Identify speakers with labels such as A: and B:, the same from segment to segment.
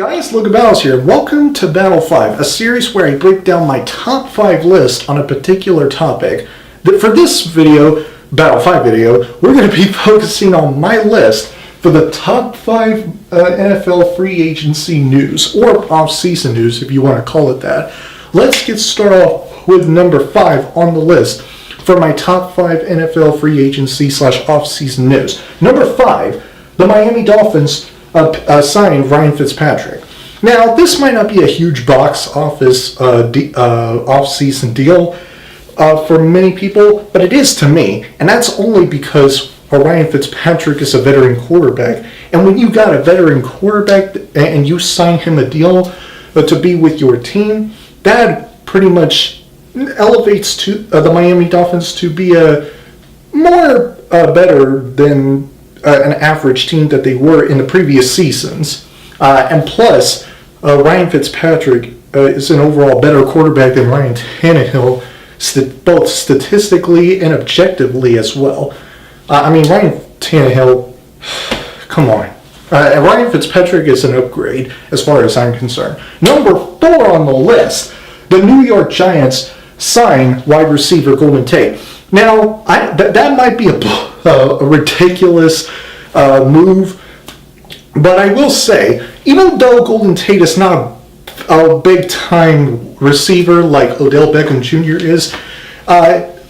A: guys, Logan here. Welcome to Battle 5, a series where I break down my top 5 list on a particular topic. For this video, Battle 5 video, we're going to be focusing on my list for the top 5 NFL free agency news, or off-season news if you want to call it that. Let's get started off with number 5 on the list for my top 5 NFL free agency / off-season news. Number 5, the Miami Dolphins signed Ryan Fitzpatrick. Now, this might not be a huge box office off-season deal for many people, but it is to me, and that's only because Ryan Fitzpatrick is a veteran quarterback. And when you got a veteran quarterback and you sign him a deal to be with your team, that pretty much elevates to the Miami Dolphins to be a more better than an average team that they were in the previous seasons. And plus, Ryan Fitzpatrick is an overall better quarterback than Ryan Tannehill, both statistically and objectively as well. Ryan Tannehill, come on. Ryan Fitzpatrick is an upgrade as far as I'm concerned. Number 4 on the list, the New York Giants sign wide receiver Golden Tate. Now, that might be a ridiculous move, but I will say, even though Golden Tate is not a big-time receiver like Odell Beckham Jr. is,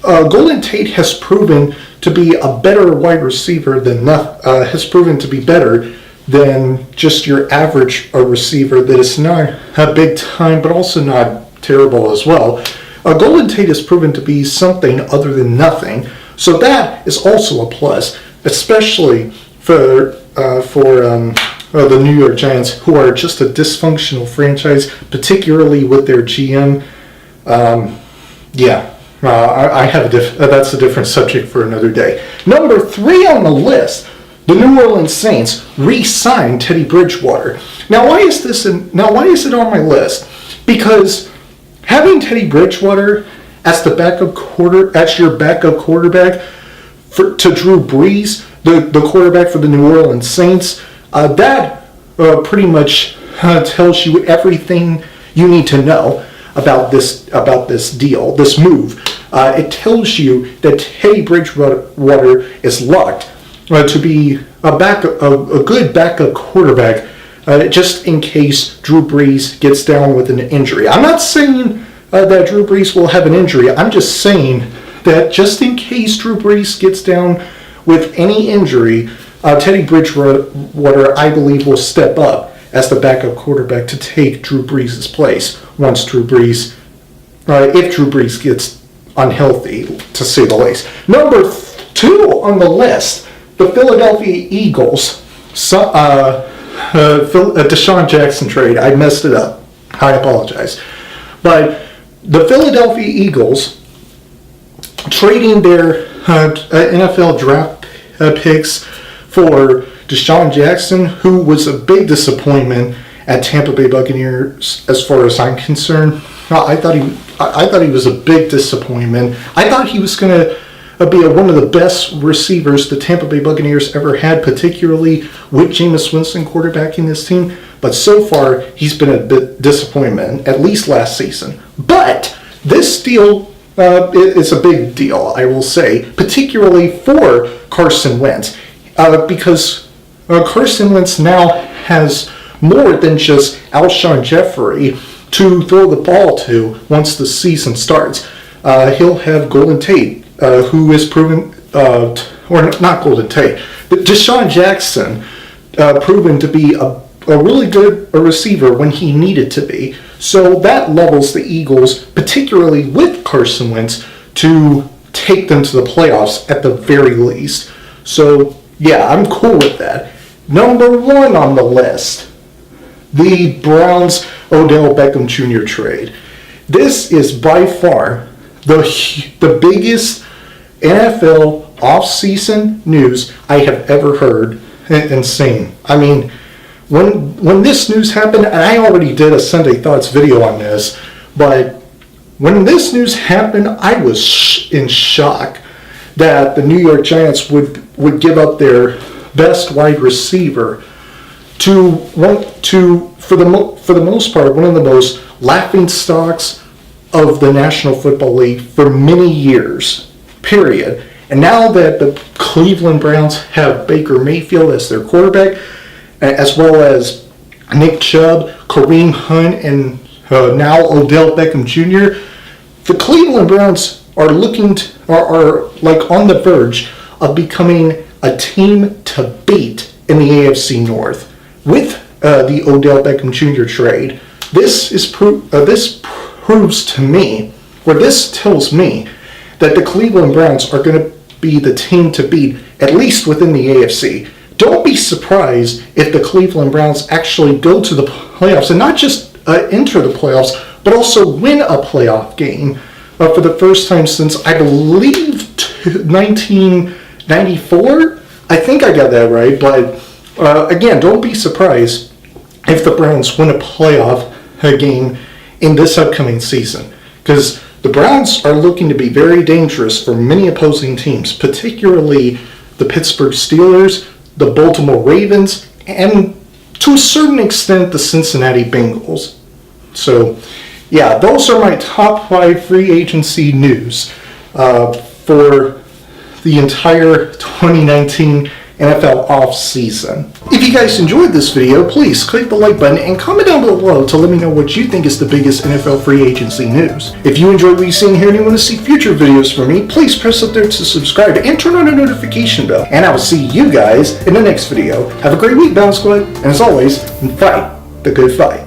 A: Golden Tate has proven to be a better wide receiver than just your average receiver that is not a big-time, but also not terrible as well. Golden Tate has proven to be something other than nothing, so that is also a plus, especially for the New York Giants, who are just a dysfunctional franchise, particularly with their GM. That's a different subject for another day. Number 3 on the list, the New Orleans Saints re-signed Teddy Bridgewater. Now, why is it on my list? Because having Teddy Bridgewater as your backup quarterback to Drew Brees, the quarterback for the New Orleans Saints, that pretty much tells you everything you need to know about this deal, this move. It tells you that Teddy Bridgewater is locked to be a good backup quarterback, just in case Drew Brees gets down with an injury. I'm not saying that Drew Brees will have an injury. I'm just saying that just in case Drew Brees gets down with any injury, Teddy Bridgewater, I believe, will step up as the backup quarterback to take Drew Brees' place once if Drew Brees gets unhealthy, to say the least. Number 2 on the list, the Philadelphia Eagles, Deshaun Jackson trade. I messed it up. I apologize. But the Philadelphia Eagles trading their NFL draft picks for Deshaun Jackson, who was a big disappointment at Tampa Bay Buccaneers as far as I'm concerned. I thought he was a big disappointment. I thought he was going to be one of the best receivers the Tampa Bay Buccaneers ever had, particularly with Jameis Winston quarterbacking this team. But so far, he's been a bit disappointment, at least last season. But this deal is a big deal, I will say, particularly for Carson Wentz, because Carson Wentz now has more than just Alshon Jeffrey to throw the ball to once the season starts. He'll have Golden Tate, who is proven, or not Golden Tate, but Deshaun Jackson, proven to be a really good receiver when he needed to be. So that levels the Eagles, particularly with Carson Wentz, to take them to the playoffs at the very least. So, yeah, I'm cool with that. Number 1 on the list, the Browns Odell Beckham Jr. trade. This is by far the biggest NFL off-season news I have ever heard and seen. I mean, when this news happened, and I already did a Sunday Thoughts video on this, but when this news happened, I was in shock that the New York Giants would give up their best wide receiver for for the most part, one of the most laughing stocks of the National Football League for many years, period. And now that the Cleveland Browns have Baker Mayfield as their quarterback, as well as Nick Chubb, Kareem Hunt, and now Odell Beckham Jr., the Cleveland Browns are are like on the verge of becoming a team to beat in the AFC North with the Odell Beckham Jr. trade. This proves to me, or this tells me, that the Cleveland Browns are going to be the team to beat, at least within the AFC. Don't be surprised if the Cleveland Browns actually go to the playoffs, and not just enter the playoffs, but also win a playoff game for the first time since, I believe, 1994. I think I got that right, but again, don't be surprised if the Browns win a playoff game in this upcoming season, because the Browns are looking to be very dangerous for many opposing teams, particularly the Pittsburgh Steelers, the Baltimore Ravens, and to a certain extent the Cincinnati Bengals. So, yeah, those are my top 5 free agency news for the entire 2019 NFL offseason. If you guys enjoyed this video, please click the like button and comment down below to let me know what you think is the biggest NFL free agency news. If you enjoyed what you've seen here and you want to see future videos from me, please press up there to subscribe and turn on the notification bell. And I will see you guys in the next video. Have a great week, Bounce Squad, and as always, fight the good fight.